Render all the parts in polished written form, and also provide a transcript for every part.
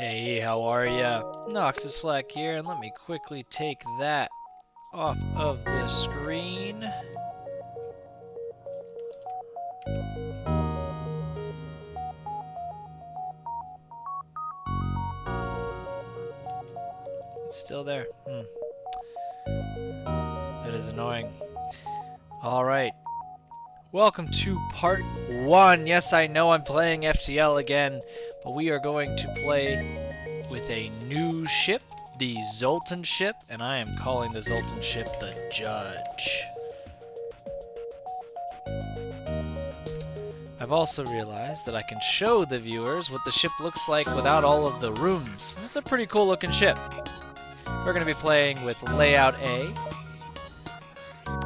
Hey, how are ya? Noxis Flak here, and let me quickly take that off of the screen. It's still there. That is annoying. Alright. Welcome to part 1. Yes, I know I'm playing FTL again, but we are going to play with a new ship, the Zolton ship, and I am calling the Zolton ship the Judge. I've also realized that I can show the viewers what the ship looks like without all of the rooms. It's a pretty cool looking ship. We're going to be playing with Layout A.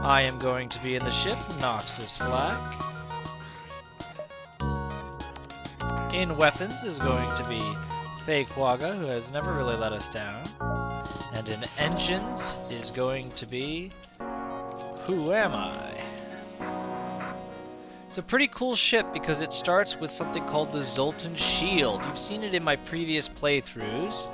I am going to be in the ship, Noxis Flak. In weapons is going to be Quagga, who has never really let us down. And in engines is going to be Who Am I? It's a pretty cool ship because it starts with something called the Zolton Shield. You've seen it in my previous playthroughs.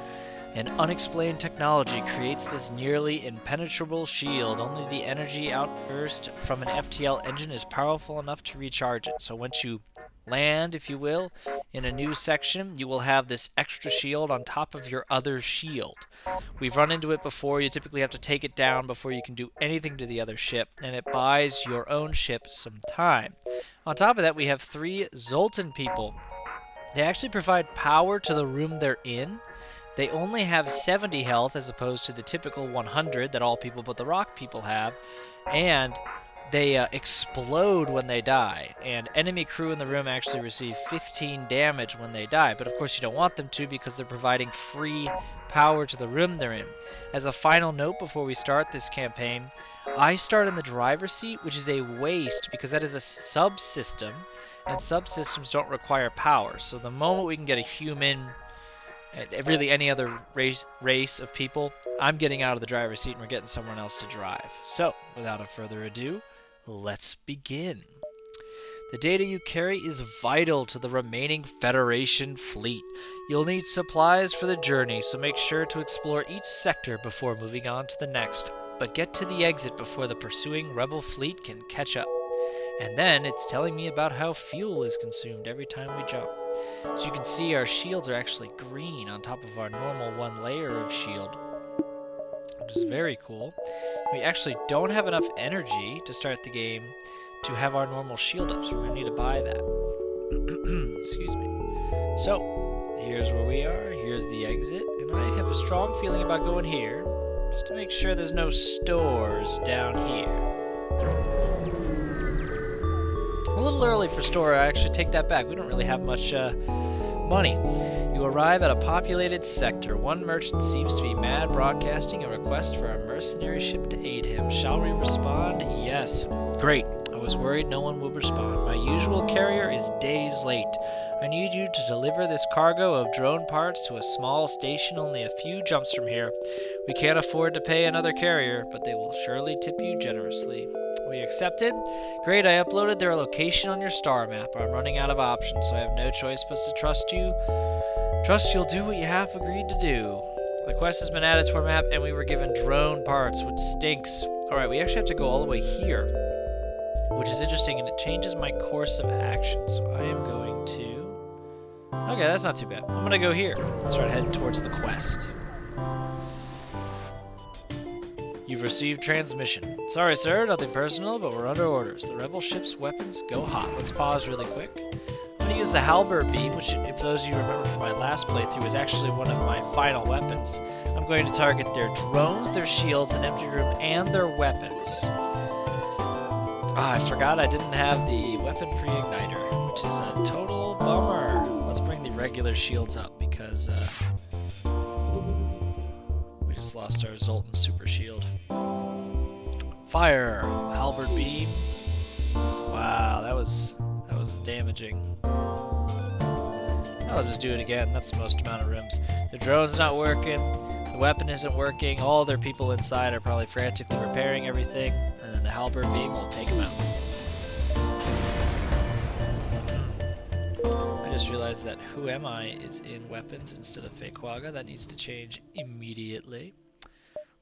An unexplained technology creates this nearly impenetrable shield. Only the energy outburst from an FTL engine is powerful enough to recharge it. So once you land, if you will, in a new section, you will have this extra shield on top of your other shield. We've run into it before. You typically have to take it down before you can do anything to the other ship, and it buys your own ship some time. On top of that, we have 3 Zolton people. They actually provide power to the room they're in. They only have 70 health as opposed to the typical 100 that all people but the rock people have, and they explode when they die, and enemy crew in the room actually receive 15 damage when they die, but of course you don't want them to because they're providing free power to the room they're in. As a final note before we start this campaign, I start in the driver's seat, which is a waste because that is a subsystem, and subsystems don't require power, so the moment we can get a human, really any other race of people, I'm getting out of the driver's seat and we're getting someone else to drive. So, without further ado, let's begin. The data you carry is vital to the remaining Federation fleet. You'll need supplies for the journey, so make sure to explore each sector before moving on to the next. But get to the exit before the pursuing Rebel fleet can catch up. And then it's telling me about how fuel is consumed every time we jump. So you can see our shields are actually green on top of our normal 1 layer of shield, which is very cool. We actually don't have enough energy to start the game to have our normal shield up, so we're going to need to buy that. Excuse me. So, here's where we are, here's the exit, and I have a strong feeling about going here, just to make sure there's no stores down here. A little early for store, I actually take that back. We don't really have much money. You arrive at a populated sector. One merchant seems to be mad broadcasting a request for a mercenary ship to aid him. Shall we respond? Yes. Great. I was worried no one would respond. My usual carrier is days late. I need you to deliver this cargo of drone parts to a small station only a few jumps from here. We can't afford to pay another carrier, but they will surely tip you generously. We accepted. Great, I uploaded their location on your star map. I'm running out of options, so I have no choice but to trust you. Trust you'll do what you have agreed to do. The quest has been added to our map, and we were given drone parts, which stinks. Alright, we actually have to go all the way here, which is interesting, and it changes my course of action. So I am going to... Okay, that's not too bad. I'm going to go here and start heading towards the quest. You've received transmission. Sorry, sir, nothing personal, but we're under orders. The rebel ship's weapons go hot. Let's pause really quick. I'm going to use the halberd beam, which, if those of you remember from my last playthrough, is actually one of my final weapons. I'm going to target their drones, their shields, an empty room, and their weapons. I forgot I didn't have the weapon pre-igniter, which is a total bummer. Let's bring the regular shields up because we just lost our Zolton super shield. Fire! Halberd beam. Wow, that was damaging. I'll just do it again. That's the most amount of rooms. The drone's not working. The weapon isn't working. All their people inside are probably frantically repairing everything. And then the halberd beam will take them out. I just realized that Who Am I is in weapons instead of Feiquaga. That needs to change immediately.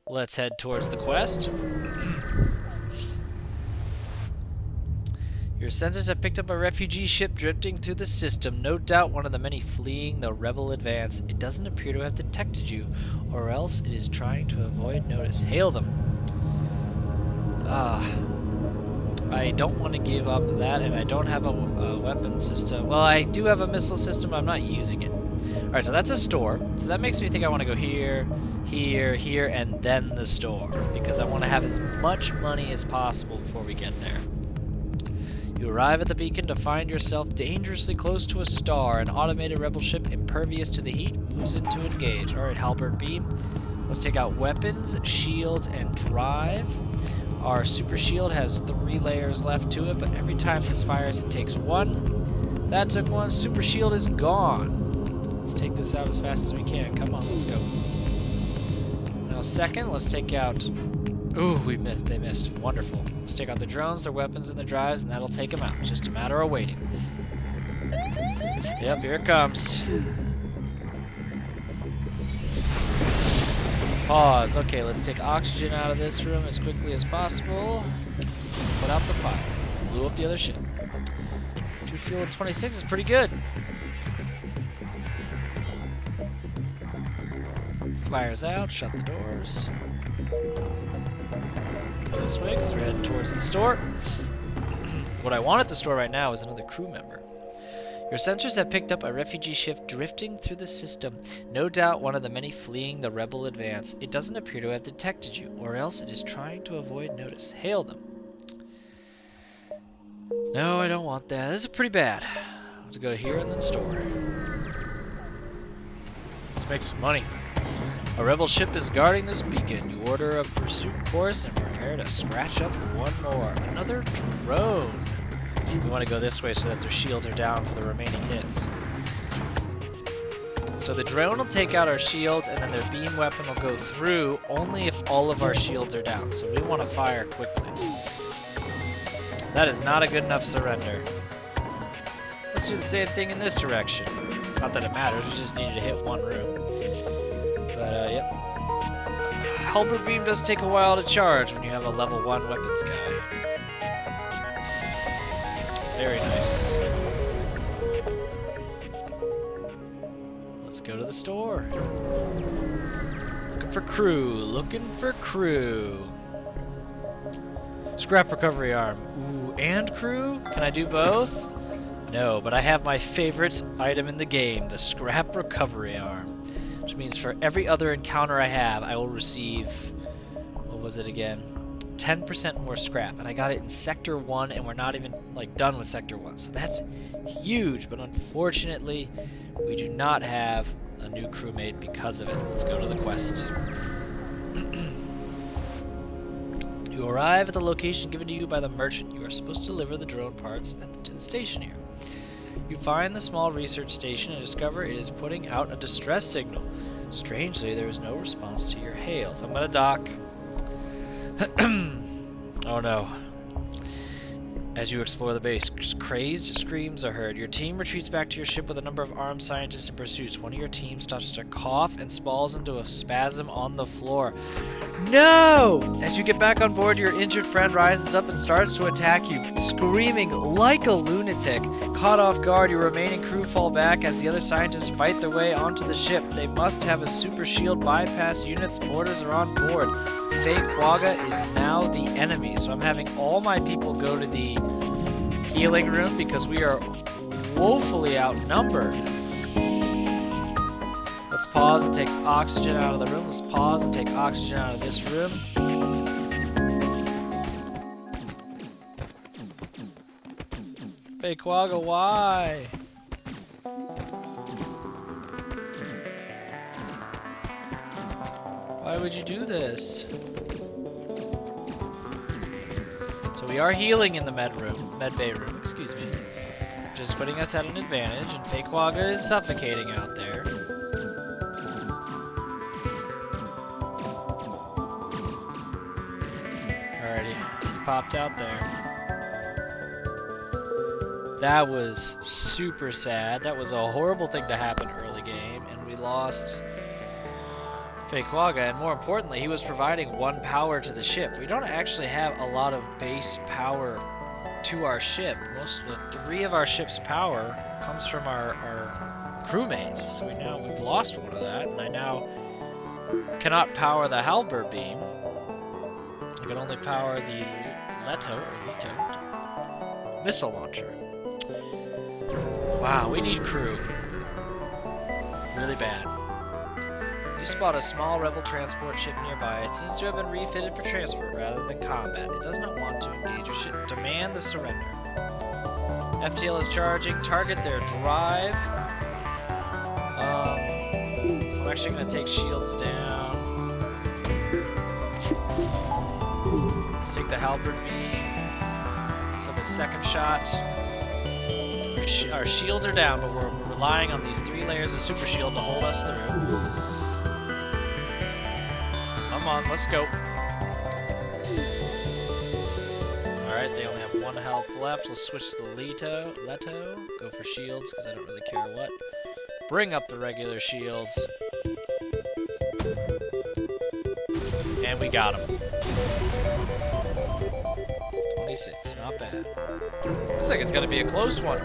Let's head towards the quest. Your sensors have picked up a refugee ship drifting through the system. No doubt one of the many fleeing the rebel advance. It doesn't appear to have detected you, or else it is trying to avoid notice. Hail them. I don't want to give up that, and I don't have a weapon system. Well, I do have a missile system, but I'm not using it. Alright, so that's a store. So that makes me think I want to go here, here, here, and then the store. Because I want to have as much money as possible before we get there. You arrive at the beacon to find yourself dangerously close to a star. An automated rebel ship impervious to the heat moves in to engage. Alright, halberd beam. Let's take out weapons, shields, and drive. Our super shield has 3 layers left to it, but every time this fires it takes 1. That took 1. Super shield is gone. Let's take this out as fast as we can. Come on, let's go. Now second, let's take out... Ooh, they missed. Wonderful. Let's take out the drones, their weapons, and the drives, and that'll take them out. It's just a matter of waiting. Yep, here it comes. Pause. Okay, let's take oxygen out of this room as quickly as possible. Put out the fire. Blew up the other ship. 2 fuel and 26 is pretty good. Fire's out. Shut the doors. This way, because we're heading towards the store. What I want at the store right now is another crew member. Your sensors have picked up a refugee ship drifting through the system. No doubt one of the many fleeing the rebel advance. It doesn't appear to have detected you, or else it is trying to avoid notice. Hail them. No, I don't want that. This is pretty bad. Let's go here and then store. Let's make some money. A rebel ship is guarding this beacon. You order a pursuit course and prepare to scratch up one more. Another drone. We want to go this way so that their shields are down for the remaining hits. So the drone will take out our shields, and then their beam weapon will go through only if all of our shields are down. So we want to fire quickly. That is not a good enough surrender. Let's do the same thing in this direction. Not that it matters, we just needed to hit one room. But, yep. Halberd beam does take a while to charge when you have a level 1 weapons guy. Very nice. Let's go to the store. Looking for crew. Looking for crew. Scrap recovery arm. Ooh, and crew? Can I do both? No, but I have my favorite item in the game, the scrap recovery arm. Which means for every other encounter I have, I will receive... What was it again? 10% more scrap, and I got it in Sector 1, and we're not even like done with Sector 1, so that's huge, but unfortunately we do not have a new crewmate because of it. Let's go to the quest. You arrive at the location given to you by the merchant. You are supposed to deliver the drone parts to the station here. You find the small research station and discover it is putting out a distress signal. Strangely, there is no response to your hails. I'm gonna dock. Oh no. As you explore the base, crazed screams are heard. Your team retreats back to your ship with a number of armed scientists in pursuit. One of your team starts to cough and spalls into a spasm on the floor. No! As you get back on board, your injured friend rises up and starts to attack you, screaming like a lunatic. Caught off guard, your remaining crew fall back as the other scientists fight their way onto the ship. They must have a super shield bypass units. Mortars are on board. Feiquaga is now the enemy, so I'm having all my people go to the healing room because we are woefully outnumbered. Let's pause and take oxygen out of the room. Let's pause and take oxygen out of this room. Feiquaga, why? Why would you do this? So we are healing in the med bay room, excuse me. Just putting us at an advantage, and Feiquaga is suffocating out there. Alrighty, he popped out there. That was super sad. That was a horrible thing to happen early game, and we lost Fakewaga, and more importantly, he was providing 1 power to the ship. We don't actually have a lot of base power to our ship. Most of the 3 of our ship's power comes from our crewmates. So we've lost one of that, and I now cannot power the halberd beam. I can only power the Leto missile launcher. Wow, we need crew. Really bad. You spot a small rebel transport ship nearby. It seems to have been refitted for transport rather than combat. It does not want to engage your ship. Demand the surrender. FTL is charging. Target their drive. I'm actually going to take shields down. Let's take the halberd beam for the second shot. Our shields are down, but we're relying on these 3 layers of super shield to hold us through. Come on, let's go. Alright, they only have 1 health left. Let's switch to the Leto. Go for shields, because I don't really care what. Bring up the regular shields. And we got him. 26, not bad. Looks like it's gonna be a close one.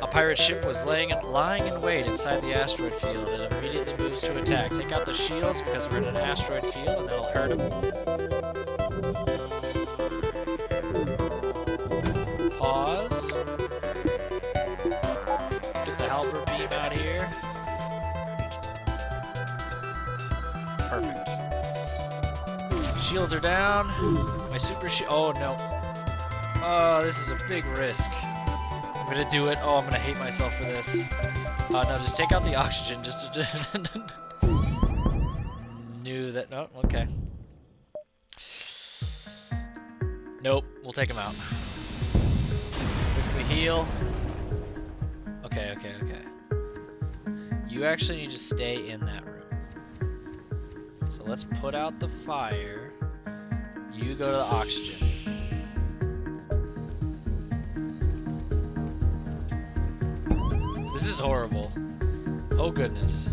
A pirate ship was lying in wait inside the asteroid field. It immediately moves to attack. Take out the shields because we're in an asteroid field and that'll hurt him. Pause. Let's get the halberd beam out here. Perfect. Shields are down. My super shield. Oh no. Oh, this is a big risk. I'm gonna do it. Oh, I'm gonna hate myself for this. No, just take out the oxygen. Just to knew that. No, okay. Nope. We'll take him out. Quickly heal. Okay. You actually need to stay in that room. So let's put out the fire. You go to the oxygen. This is horrible. Oh goodness.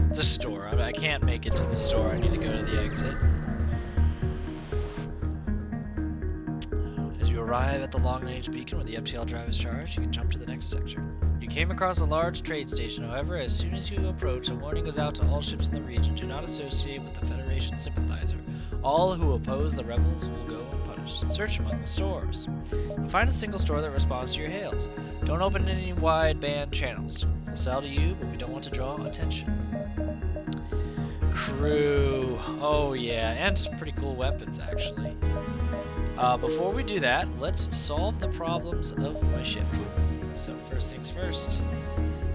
It's a store. I can't make it to the store. I need to go to the exit. As you arrive at the long-range beacon where the FTL drive is charged, you can jump to the next sector. You came across a large trade station. However, as soon as you approach, a warning goes out to all ships in the region. Do not associate with the Federation sympathizer. All who oppose the rebels will go unpunished. Search among the stores. You find a single store that responds to your hails. Don't open any wideband channels. We'll sell to you, but we don't want to draw attention. Crew. Oh yeah, and some pretty cool weapons actually. Before we do that, let's solve the problems of my ship. So first things first,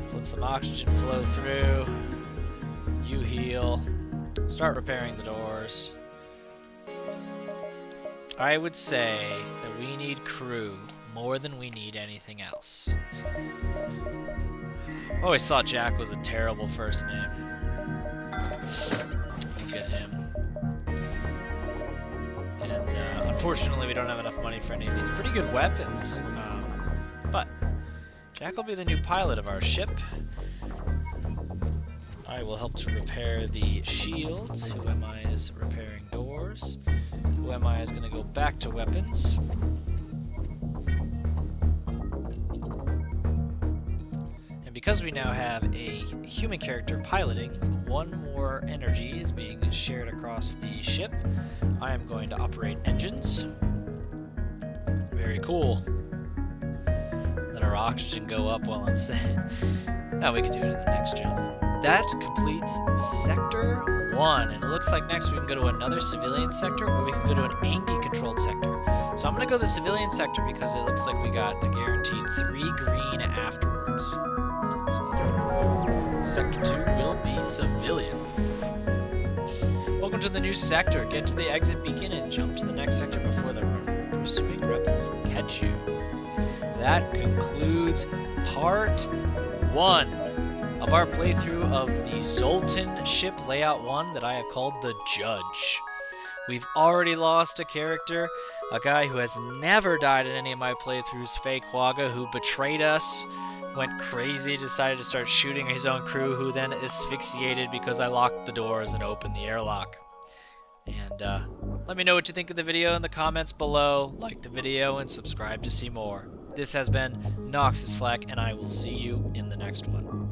let's let some oxygen flow through. You heal. Start repairing the doors. I would say that we need crew more than we need anything else. I always thought Jack was a terrible first name. Look at him. And unfortunately we don't have enough money for any of these pretty good weapons. But Jack will be the new pilot of our ship. I will help to repair the shields. Who am I is repairing doors. Who am I is going to go back to weapons. And because we now have a human character piloting, 1 more energy is being shared across the ship. I am going to operate engines. Very cool. Let our oxygen go up while I'm saying. Now we can do it in the next jump. That completes Sector 1, and it looks like next we can go to another civilian sector, or we can go to an Angie-controlled sector. So I'm going to go to the civilian sector because it looks like we got a guaranteed 3 green afterwards. So Sector 2 will be civilian. Welcome to the new sector. Get to the exit beacon and jump to the next sector before the pursuing rebels catch you. That concludes Part 1. of our playthrough of the Zolton ship layout 1 that I have called the Judge. We've already lost a character, a guy who has never died in any of my playthroughs, Fakewaga, who betrayed us, went crazy, decided to start shooting his own crew, who then asphyxiated because I locked the doors and opened the airlock. And let me know what you think of the video in the comments below, like the video, and subscribe to see more. This has been Noxis Flak, and I will see you in the next one.